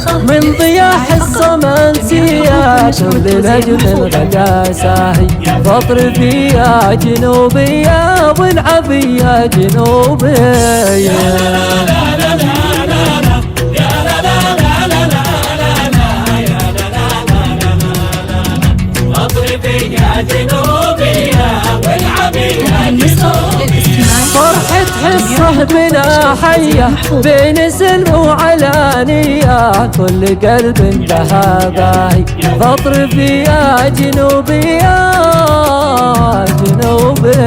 من ضياح الصمنسية كل نجم غدا ساهي فاطرب يا جنوبية والعبي يا جنوبية. فرحة حصة بنا حية بين سلم وعلانية كل قلب انتهى باهي فاطرب يا جنوبي يا جنوبي.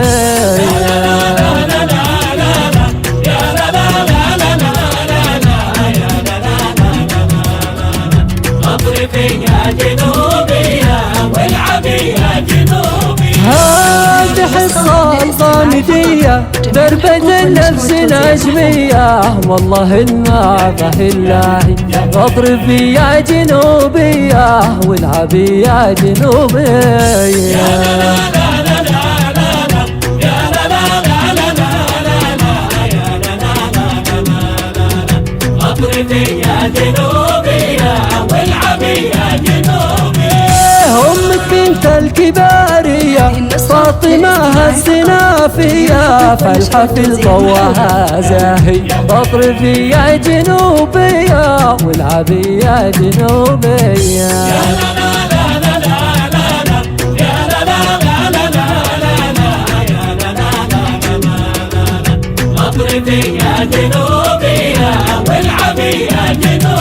هذه حصة الغامدية دربة النفس نجمية والله النعمة اللاهي فاطرب يا جنوبية والعبي يا جنوبية. أمك بنت الكبارية فاطمة الزنافية فالحفل ضوها زاهي فاطرب يا جنوبية والعبي يا جنوبية. اطربي يا جنوبية والعبي يا جنوبية.